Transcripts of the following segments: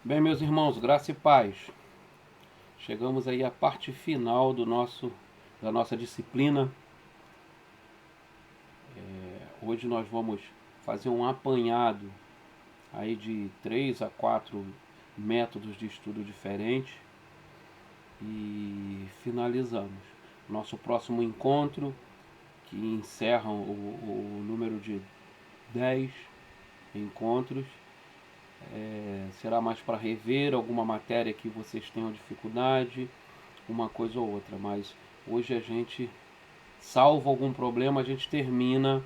Bem, meus irmãos, graça e paz. Chegamos aí à parte final da nossa disciplina. Hoje nós vamos fazer um apanhado aí de 3 a 4 métodos de estudo diferentes e finalizamos. Nosso próximo encontro, que encerra o número de 10 encontros, será mais para rever alguma matéria que vocês tenham dificuldade, uma coisa ou outra, mas hoje a gente, salvo algum problema, a gente termina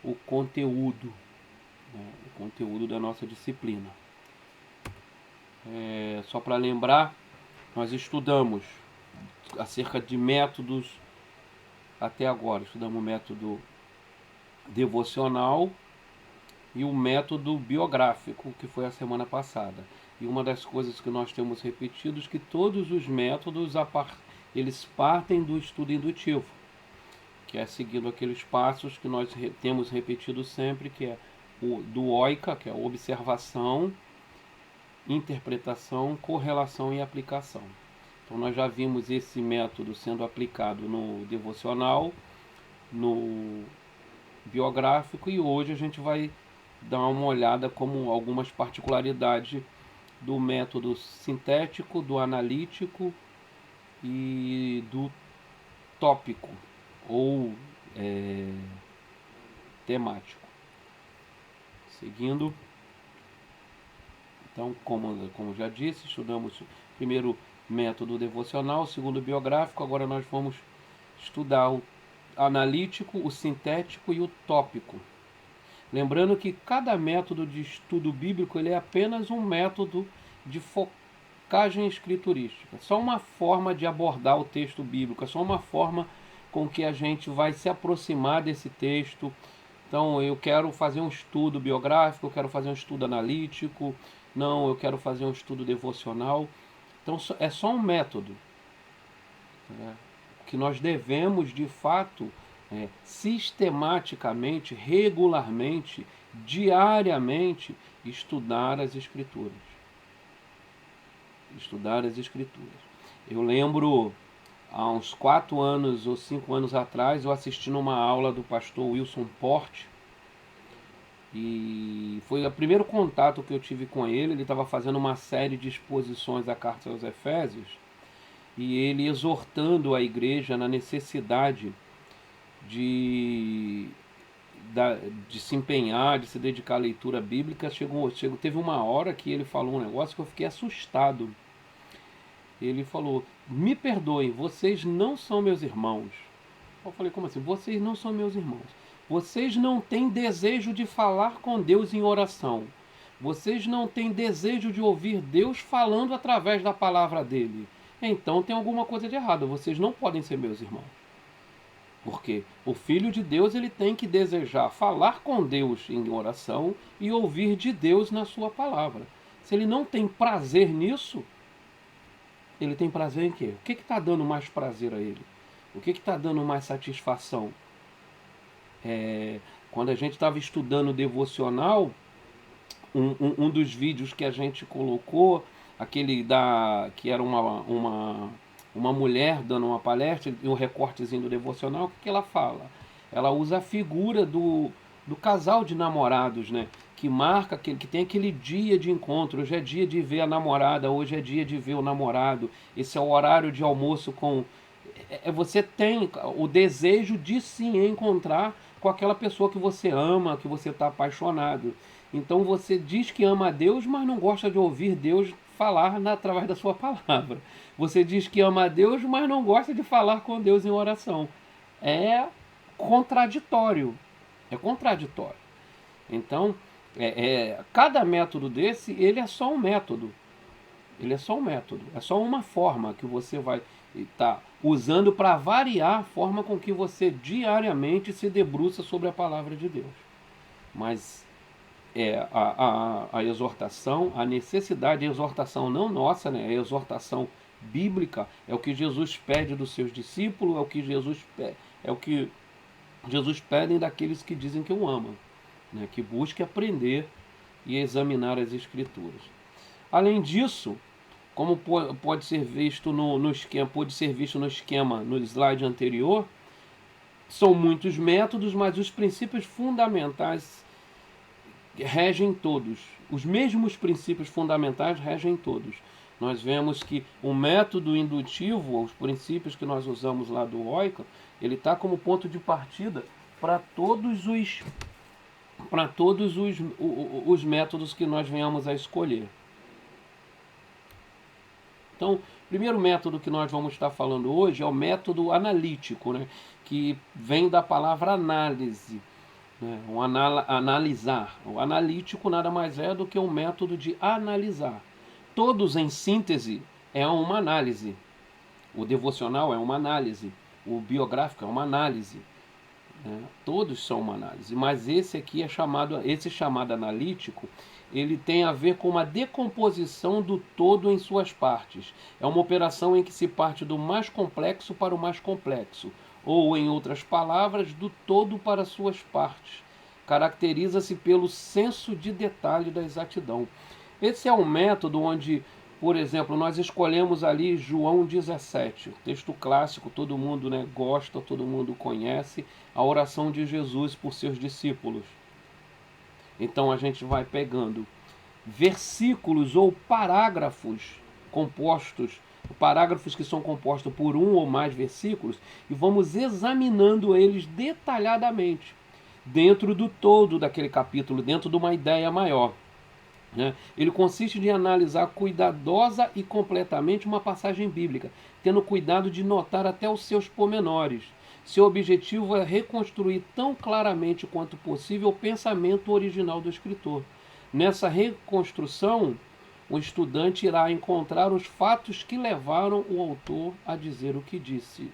o conteúdo, né, o conteúdo da nossa disciplina. Só para lembrar, nós estudamos acerca de métodos até agora. Estudamos o método devocional e o método biográfico, que foi a semana passada. E uma das coisas que nós temos repetido é que todos os métodos eles partem do estudo indutivo, que é seguindo aqueles passos que nós temos repetido sempre, que é o do OICA, que é observação, interpretação, correlação e aplicação. Então nós já vimos esse método sendo aplicado no devocional, no biográfico, e hoje a gente vai dar uma olhada como algumas particularidades do método sintético, do analítico e do tópico ou temático. Seguindo, então, como já disse, estudamos o primeiro método devocional, o segundo biográfico. Agora nós vamos estudar o analítico, o sintético e o tópico. Lembrando que cada método de estudo bíblico ele é apenas um método de focagem escriturística. Só uma forma de abordar o texto bíblico, é só uma forma com que a gente vai se aproximar desse texto. Então, eu quero fazer um estudo biográfico, eu quero fazer um estudo analítico, não, eu quero fazer um estudo devocional. Então, é só um método, né, que nós devemos, de fato, sistematicamente, regularmente, diariamente, estudar as Escrituras. Estudar as Escrituras. Eu lembro, há uns 4 anos ou 5 anos atrás, eu assisti numa aula do pastor Wilson Porte, e foi o primeiro contato que eu tive com ele. Ele estava fazendo uma série de exposições da Carta aos Efésios, e ele exortando a igreja na necessidade de, de se empenhar, de se dedicar à leitura bíblica. Teve uma hora que ele falou um negócio que eu fiquei assustado. Ele falou: me perdoem, vocês não são meus irmãos. Eu falei: como assim? Vocês não são meus irmãos. Vocês não têm desejo de falar com Deus em oração. Vocês não têm desejo de ouvir Deus falando através da palavra dele. Então tem alguma coisa de errado. Vocês não podem ser meus irmãos. Porque o Filho de Deus ele tem que desejar falar com Deus em oração e ouvir de Deus na sua palavra. Se ele não tem prazer nisso, ele tem prazer em quê? O que está dando mais prazer a ele? O que está dando mais satisfação? Quando a gente estava estudando o devocional, um dos vídeos que a gente colocou, aquele que era uma mulher dando uma palestra, e um recortezinho do devocional, o que ela fala? Ela usa a figura do casal de namorados, né? Que marca, que tem aquele dia de encontro. Hoje é dia de ver a namorada, hoje é dia de ver o namorado. Esse é o horário de almoço com... Você tem o desejo de se encontrar com aquela pessoa que você ama, que você está apaixonado. Então você diz que ama a Deus, mas não gosta de ouvir Deus falar através da sua palavra. Você diz que ama a Deus, mas não gosta de falar com Deus em oração. É contraditório. É contraditório. Então, cada método desse, ele é só um método. Ele é só um método. É só uma forma que você vai estar usando para variar a forma com que você diariamente se debruça sobre a palavra de Deus. Mas a exortação, a necessidade, a exortação não nossa, né? A exortação bíblica é o que Jesus pede dos seus discípulos, é o que Jesus pede daqueles que dizem que o amam, né? Que busque aprender e examinar as Escrituras. Além disso, como pode ser visto no esquema, no slide anterior, são muitos métodos, mas os princípios fundamentais regem todos. Os mesmos princípios fundamentais regem todos. Nós vemos que o método indutivo, os princípios que nós usamos lá do Oikon, ele está como ponto de partida para todos os métodos que nós venhamos a escolher. Então, o primeiro método que nós vamos estar falando hoje é o método analítico, né? Que vem da palavra análise, né? Analisar. O analítico nada mais é do que um método de analisar. Todos, em síntese, é uma análise. O devocional é uma análise. O biográfico é uma análise. Né? Todos são uma análise. Mas esse aqui esse chamado analítico, ele tem a ver com uma decomposição do todo em suas partes. É uma operação em que se parte do mais complexo para o mais complexo, ou, em outras palavras, do todo para suas partes. Caracteriza-se pelo senso de detalhe da exatidão. Esse é um método onde, por exemplo, nós escolhemos ali João 17, texto clássico, todo mundo, né, gosta, todo mundo conhece, a oração de Jesus por seus discípulos. Então a gente vai pegando versículos ou parágrafos que são compostos por um ou mais versículos, e vamos examinando eles detalhadamente, dentro do todo daquele capítulo, dentro de uma ideia maior. Ele consiste em analisar cuidadosa e completamente uma passagem bíblica, tendo cuidado de notar até os seus pormenores. Seu objetivo é reconstruir tão claramente quanto possível o pensamento original do escritor. Nessa reconstrução, o estudante irá encontrar os fatos que levaram o autor a dizer o que disse,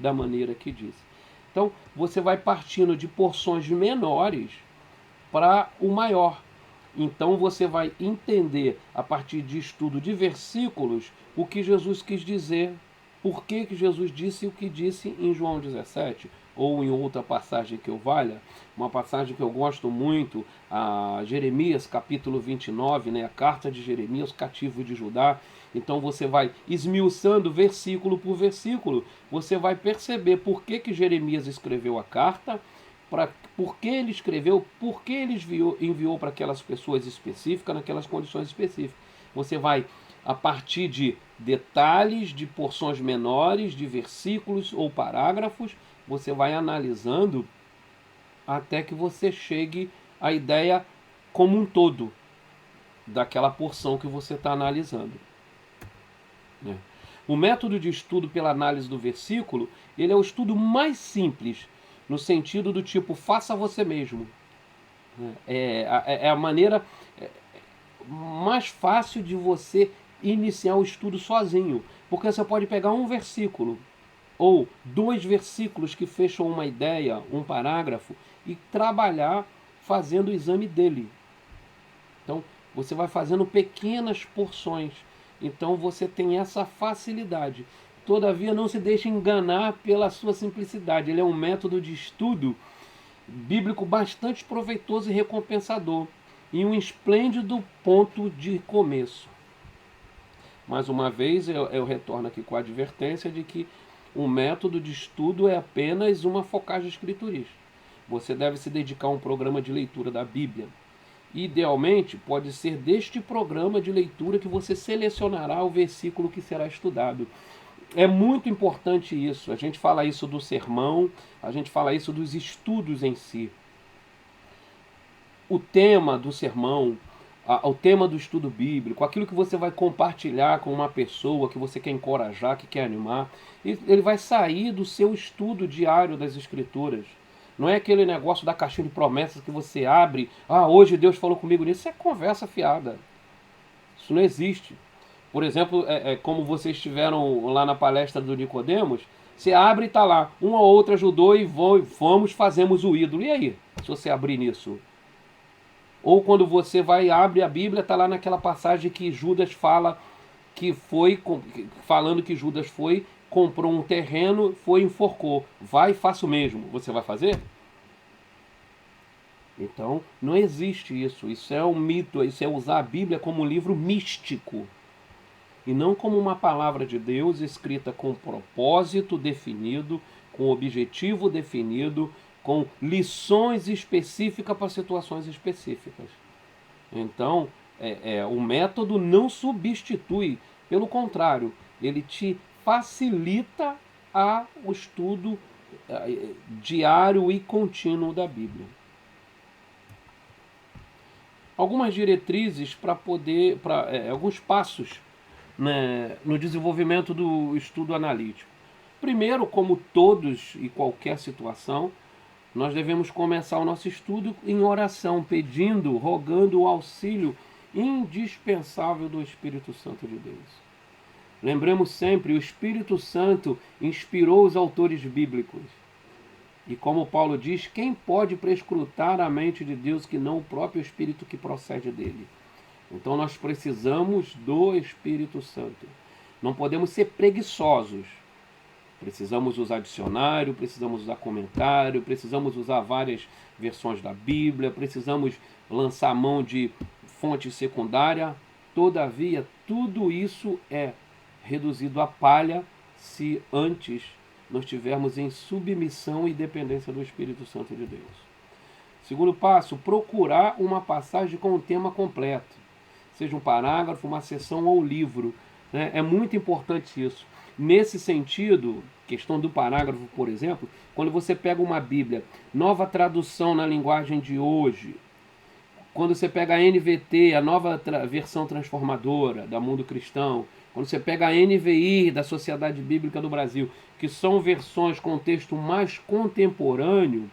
da maneira que disse. Então, você vai partindo de porções menores para o maior. Então você vai entender, a partir de estudo de versículos, o que Jesus quis dizer, por que Jesus disse o que disse em João 17, ou em outra passagem que eu valha, uma passagem que eu gosto muito, a Jeremias capítulo 29, né, a carta de Jeremias, cativo de Judá. Então você vai esmiuçando versículo por versículo, você vai perceber por que Jeremias escreveu a carta, por que ele escreveu, por que ele enviou para aquelas pessoas específicas, naquelas condições específicas. Você vai, a partir de detalhes, de porções menores, de versículos ou parágrafos, você vai analisando até que você chegue à ideia como um todo daquela porção que você está analisando. O método de estudo pela análise do versículo, ele é o estudo mais simples, no sentido do tipo, faça você mesmo. É a maneira mais fácil de você iniciar o estudo sozinho, porque você pode pegar um versículo ou dois versículos que fecham uma ideia, um parágrafo, e trabalhar fazendo o exame dele. Então, você vai fazendo pequenas porções. Então, você tem essa facilidade. Todavia, não se deixe enganar pela sua simplicidade. Ele é um método de estudo bíblico bastante proveitoso e recompensador, e um esplêndido ponto de começo. Mais uma vez, eu retorno aqui com a advertência de que o método de estudo é apenas uma focagem escriturista. Você deve se dedicar a um programa de leitura da Bíblia. Idealmente, pode ser deste programa de leitura que você selecionará o versículo que será estudado. É muito importante isso. A gente fala isso do sermão, a gente fala isso dos estudos em si. O tema do sermão, o tema do estudo bíblico, aquilo que você vai compartilhar com uma pessoa que você quer encorajar, que quer animar, ele vai sair do seu estudo diário das Escrituras. Não é aquele negócio da caixinha de promessas que você abre, hoje Deus falou comigo nisso. Isso é conversa fiada. Isso não existe. Por exemplo, como vocês estiveram lá na palestra do Nicodemos, você abre e está lá, uma ou outra ajudou e fazemos o ídolo. E aí, se você abrir nisso? Ou quando você vai e abre a Bíblia, está lá naquela passagem que Judas fala que foi, falando que Judas comprou um terreno, enforcou. Vai e faça o mesmo. Você vai fazer? Então, não existe isso. Isso é um mito, isso é usar a Bíblia como um livro místico e não como uma palavra de Deus escrita com propósito definido, com objetivo definido, com lições específicas para situações específicas. Então, o método não substitui, pelo contrário, ele te facilita o estudo diário e contínuo da Bíblia. Algumas diretrizes para poder, alguns passos, né, no desenvolvimento do estudo analítico. Primeiro, como todos e qualquer situação, nós devemos começar o nosso estudo em oração, pedindo, rogando o auxílio indispensável do Espírito Santo de Deus. Lembremos sempre, o Espírito Santo inspirou os autores bíblicos. E como Paulo diz, quem pode prescrutar a mente de Deus que não o próprio Espírito que procede dele? Então nós precisamos do Espírito Santo. Não podemos ser preguiçosos. Precisamos usar dicionário, precisamos usar comentário, precisamos usar várias versões da Bíblia, precisamos lançar mão de fonte secundária. Todavia, tudo isso é reduzido a palha se antes nós estivermos em submissão e dependência do Espírito Santo de Deus. Segundo passo, procurar uma passagem com o tema completo. Seja um parágrafo, uma seção ou livro. Né? É muito importante isso. Nesse sentido, questão do parágrafo, por exemplo, quando você pega uma Bíblia, nova tradução na linguagem de hoje, quando você pega a NVT, a nova versão transformadora da Mundo Cristão, quando você pega a NVI da Sociedade Bíblica do Brasil, que são versões com texto mais contemporâneo,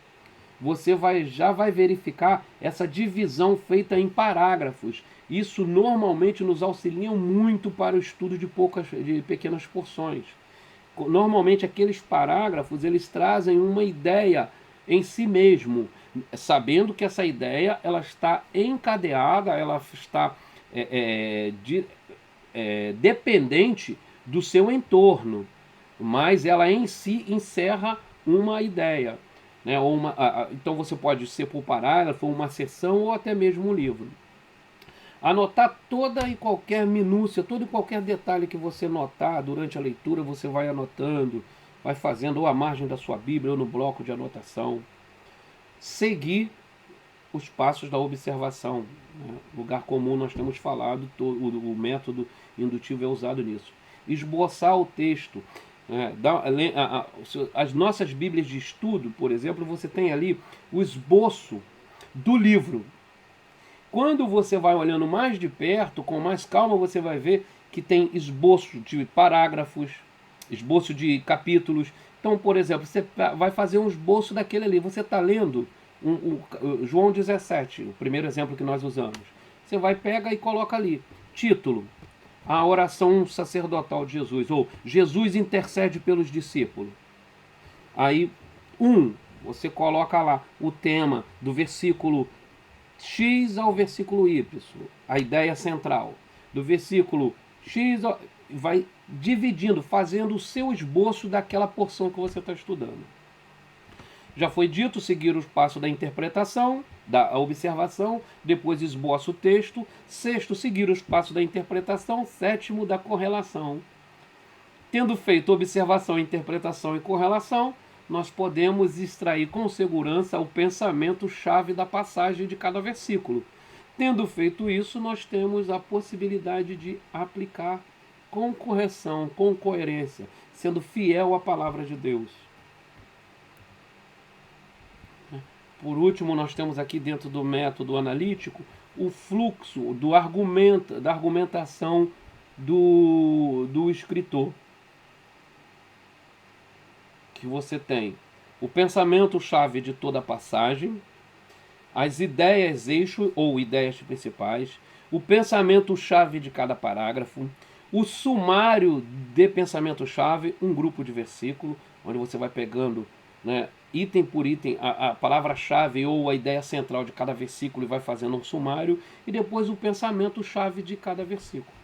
você já vai verificar essa divisão feita em parágrafos. Isso normalmente nos auxilia muito para o estudo de pequenas porções. Normalmente aqueles parágrafos eles trazem uma ideia em si mesmo, sabendo que essa ideia ela está encadeada, ela está dependente do seu entorno, mas ela em si encerra uma ideia. Né? Então você pode ser por parágrafo, uma seção ou até mesmo um livro. Anotar toda e qualquer minúcia, todo e qualquer detalhe que você notar durante a leitura, você vai anotando, vai fazendo ou à margem da sua Bíblia ou no bloco de anotação. Seguir os passos da observação. Né? Lugar comum nós temos falado, o método indutivo é usado nisso. Esboçar o texto. As nossas Bíblias de estudo, por exemplo, você tem ali o esboço do livro. Quando você vai olhando mais de perto, com mais calma, você vai ver que tem esboço de parágrafos, esboço de capítulos. Então, por exemplo, você vai fazer um esboço daquele ali. Você está lendo João 17, o primeiro exemplo que nós usamos. Você vai, pega e coloca ali, título, a oração sacerdotal de Jesus, ou Jesus intercede pelos discípulos. Aí, você coloca lá o tema do versículo X ao versículo Y, a ideia central. Do versículo X, vai dividindo, fazendo o seu esboço daquela porção que você está estudando. Já foi dito seguir os passos da interpretação, da observação, depois esboça o texto, sexto, seguir os passos da interpretação, sétimo, da correlação. Tendo feito observação, interpretação e correlação, nós podemos extrair com segurança o pensamento-chave da passagem de cada versículo. Tendo feito isso, nós temos a possibilidade de aplicar com correção, com coerência, sendo fiel à palavra de Deus. Por último, nós temos aqui dentro do método analítico o fluxo da argumentação do escritor. Que você tem o pensamento-chave de toda a passagem, as ideias eixo ou ideias principais, o pensamento-chave de cada parágrafo, o sumário de pensamento-chave, um grupo de versículo, onde você vai pegando, né, item por item, a palavra-chave ou a ideia central de cada versículo e vai fazendo um sumário, e depois o pensamento-chave de cada versículo.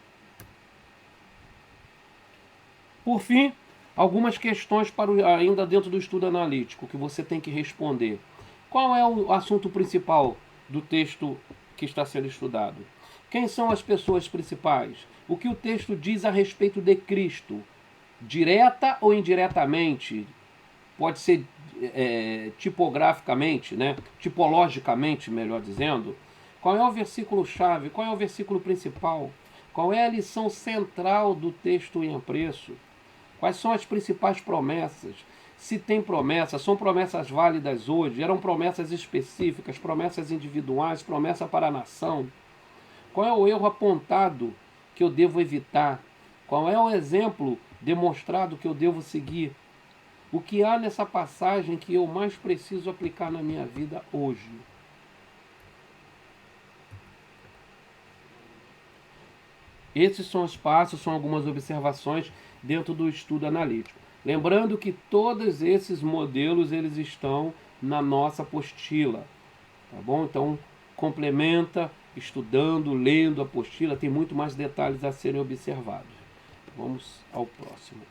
Por fim, algumas questões ainda dentro do estudo analítico que você tem que responder. Qual é o assunto principal do texto que está sendo estudado? Quem são as pessoas principais? O que o texto diz a respeito de Cristo? Direta ou indiretamente? Pode ser tipograficamente, né? Tipologicamente, melhor dizendo. Qual é o versículo-chave? Qual é o versículo principal? Qual é a lição central do texto em apreço? Quais são as principais promessas? Se tem promessas, são promessas válidas hoje? Eram promessas específicas, promessas individuais, promessa para a nação? Qual é o erro apontado que eu devo evitar? Qual é o exemplo demonstrado que eu devo seguir? O que há nessa passagem que eu mais preciso aplicar na minha vida hoje? Esses são os passos, são algumas observações dentro do estudo analítico. Lembrando que todos esses modelos eles estão na nossa apostila, tá bom? Então complementa, estudando, lendo a apostila, tem muito mais detalhes a serem observados. Vamos ao próximo.